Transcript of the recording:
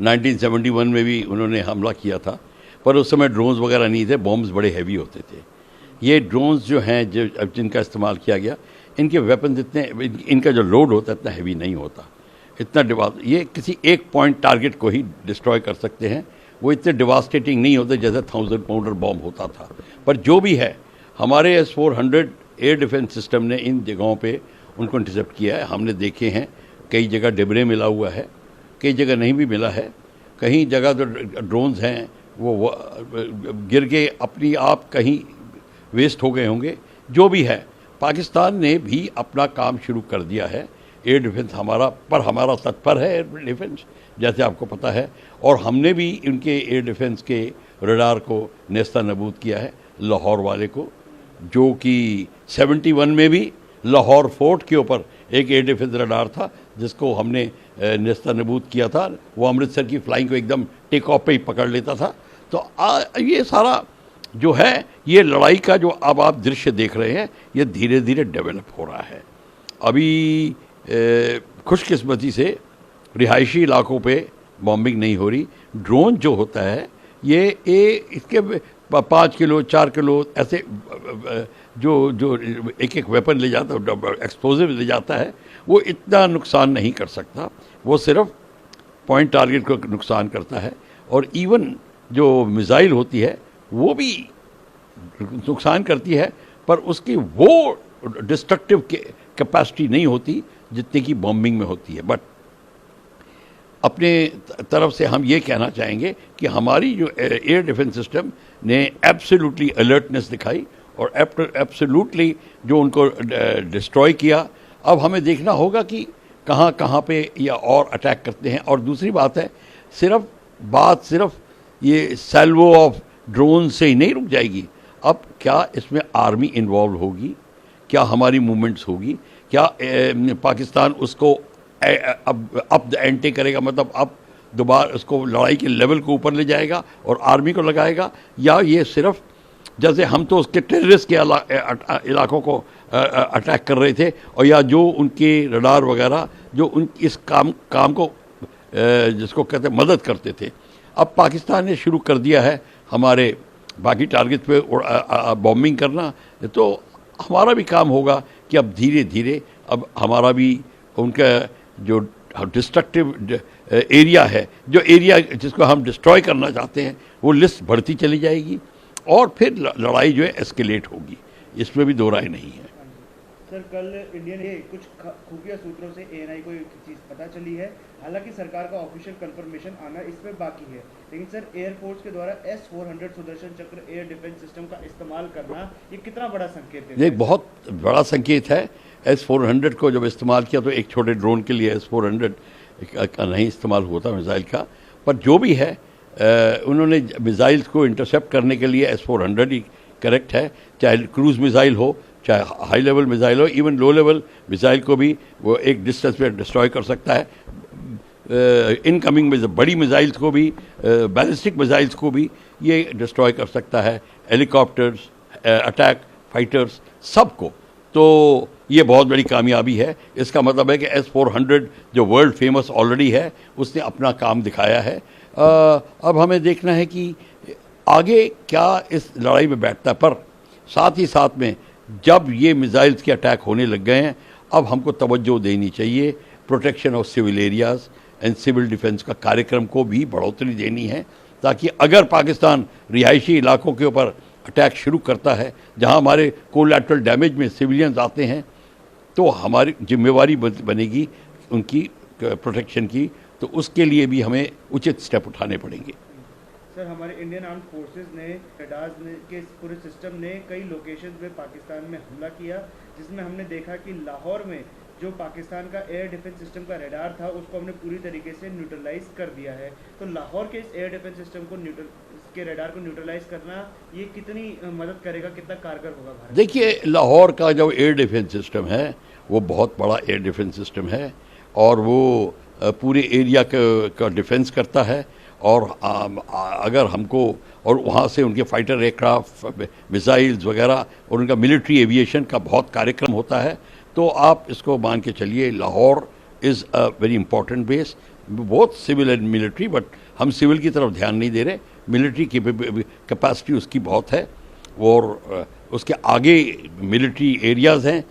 1971 में भी उन्होंने हमला किया था, पर उस समय ड्रोन्स वगैरह नहीं थे, बॉम्ब्स बड़े हैवी होते थे। ये ड्रोन्स जो हैं जो अब जिनका इस्तेमाल किया गया, इनके वेपन्स इतने, इनका जो लोड होता है इतना हैवी नहीं होता, इतना ये किसी एक पॉइंट टारगेट को ही डिस्ट्रॉय कर सकते हैं। वो इतने डिवास्टेटिंग नहीं होते जैसे 1000 पाउंडर बॉम्ब होता था। पर जो भी है, हमारे S-400 एयर डिफेंस सिस्टम ने इन जगहों पे उनको इंटरसेप्ट किया है। हमने देखे हैं कई जगह डिबरे मिला हुआ है, कई जगह नहीं भी मिला है, कहीं जगह जो ड्रोन्स हैं वो गिर के अपनी आप कहीं वेस्ट हो गए होंगे। जो भी है, पाकिस्तान ने भी अपना काम शुरू कर दिया है। एयर डिफेंस हमारा तत्पर है एयर डिफेंस, जैसे आपको पता है, और हमने भी उनके एयर डिफेंस के रडार को नेस्ता नबूद किया है, लाहौर वाले को, जो कि 71 में भी लाहौर फोर्ट के ऊपर एक एयर डिफेंस रडार था जिसको हमने नेस्ता नबूद किया था। वो अमृतसर की फ्लाइंग को एकदम टेक ऑफ पे ही पकड़ लेता था। तो ये सारा जो है, ये लड़ाई का जो अब आप दृश्य देख रहे हैं, ये धीरे धीरे डेवलप हो रहा है। अभी खुशकिस्मती से रिहायशी इलाकों पे बॉम्बिंग नहीं हो रही। ड्रोन जो होता है इसके 5 किलो 4 किलो ऐसे जो एक एक वेपन ले जाता है, एक्सप्लोजिव ले जाता है, वो इतना नुकसान नहीं कर सकता। वो सिर्फ पॉइंट टारगेट को नुकसान करता है। और इवन जो मिसाइल होती है वो भी नुकसान करती है, पर उसकी वो डिस्ट्रक्टिव कैपेसिटी नहीं होती जितने की बॉम्बिंग में होती है। बट अपने तरफ से हम ये कहना चाहेंगे कि हमारी जो एयर डिफेंस सिस्टम ने एब्सोल्युटली अलर्टनेस दिखाई और एब्सोल्युटली जो उनको डिस्ट्रॉय किया। अब हमें देखना होगा कि कहाँ कहाँ पे या और अटैक करते हैं। और दूसरी बात है, सिर्फ ये सैल्वो ऑफ ड्रोन से ही नहीं रुक जाएगी। अब क्या इसमें आर्मी इन्वॉल्व होगी, क्या हमारी मूवमेंट्स होगी, क्या पाकिस्तान उसको अब द एंटे करेगा, मतलब अब दोबारा उसको लड़ाई के लेवल को ऊपर ले जाएगा और आर्मी को लगाएगा, या ये सिर्फ जैसे हम तो उसके टेररिस्ट के इलाकों को अटैक कर रहे थे, और या जो उनके रडार वगैरह जो इस काम को जिसको कहते मदद करते थे। अब पाकिस्तान ने शुरू कर दिया है हमारे बाकी टारगेट पे बॉम्बिंग करना। तो हमारा भी काम होगा कि अब धीरे धीरे अब हमारा भी उनका जो डिस्ट्रक्टिव एरिया है, जो एरिया जिसको हम डिस्ट्रॉय करना चाहते हैं, वो लिस्ट बढ़ती चली जाएगी और फिर लड़ाई जो है एस्केलेट होगी। इसमें भी दो राय नहीं है। सर, कल इंडियन कुछ खुफिया सूत्रों से ANI को एक चीज़ पता चली है, हालांकि सरकार का ऑफिशियल कंफर्मेशन आना इसमें बाकी है, लेकिन सर एयरफोर्स के द्वारा S-400 सुदर्शन चक्र एयर डिफेंस सिस्टम का इस्तेमाल करना, ये कितना बड़ा संकेत है? ये बहुत बड़ा संकेत है। S-400 को जब इस्तेमाल किया तो एक छोटे ड्रोन के लिए S-400 का नहीं इस्तेमाल हुआ था मिसाइल का, पर जो भी है उन्होंने मिसाइल्स को इंटरसेप्ट करने के लिए S-400 ही करेक्ट है। चाहे क्रूज मिसाइल हो, चाहे हाई लेवल मिसाइल हो, इवन लो लेवल मिसाइल को भी वो एक डिस्टेंस पे डिस्ट्रॉय कर सकता है। इनकमिंग में बड़ी मिसाइल्स को भी, बैलिस्टिक मिसाइल्स को भी ये डिस्ट्रॉय कर सकता है, हेलीकॉप्टर्स, अटैक फाइटर्स, सबको। तो ये बहुत बड़ी कामयाबी है। इसका मतलब है कि S-400 जो वर्ल्ड फेमस ऑलरेडी है, उसने अपना काम दिखाया है। अब हमें देखना है कि आगे क्या इस लड़ाई में बैठता है। पर साथ ही साथ में जब ये मिसाइल्स के अटैक होने लग गए हैं, अब हमको तवज्जो देनी चाहिए protection of civil areas and civil defence का कार्यक्रम को भी बढ़ोतरी देनी है, ताकि अगर पाकिस्तान रिहायशी इलाकों के ऊपर अटैक शुरू करता है जहां हमारे कोलैटरल डैमेज में सिविलियंस आते हैं, तो हमारी जिम्मेवारी बनेगी उनकी प्रोटेक्शन की। तो उसके लिए भी हमें उचित स्टेप उठाने पड़ेंगे। सर, हमारे इंडियन आर्म्ड फोर्सेस ने रडार्स के पूरे सिस्टम ने कई लोकेशंस में पाकिस्तान में हमला किया, जिसमें हमने देखा कि लाहौर में जो पाकिस्तान का एयर डिफेंस सिस्टम का रडार था, उसको हमने पूरी तरीके से न्यूट्रलाइज कर दिया है। तो लाहौर के इस एयर डिफेंस सिस्टम को के रडार को न्यूट्रलाइज करना, ये कितनी मदद करेगा, कितना कारगर होगा भारत? देखिए, लाहौर का जो एयर डिफेंस सिस्टम है वो बहुत बड़ा एयर डिफेंस सिस्टम है, और वो पूरे एरिया का डिफेंस करता है। और अगर हमको, और वहाँ से उनके फाइटर एयरक्राफ्ट, मिसाइल्स वगैरह, और उनका मिलिट्री एविएशन का बहुत कार्यक्रम होता है। तो आप इसको मान के चलिए, Lahore is a very important base. Both civil and military, but हम सिविल की तरफ ध्यान नहीं दे रहे। मिलिट्री की कैपेसिटी उसकी बहुत है और उसके आगे मिलिट्री एरियाज़ हैं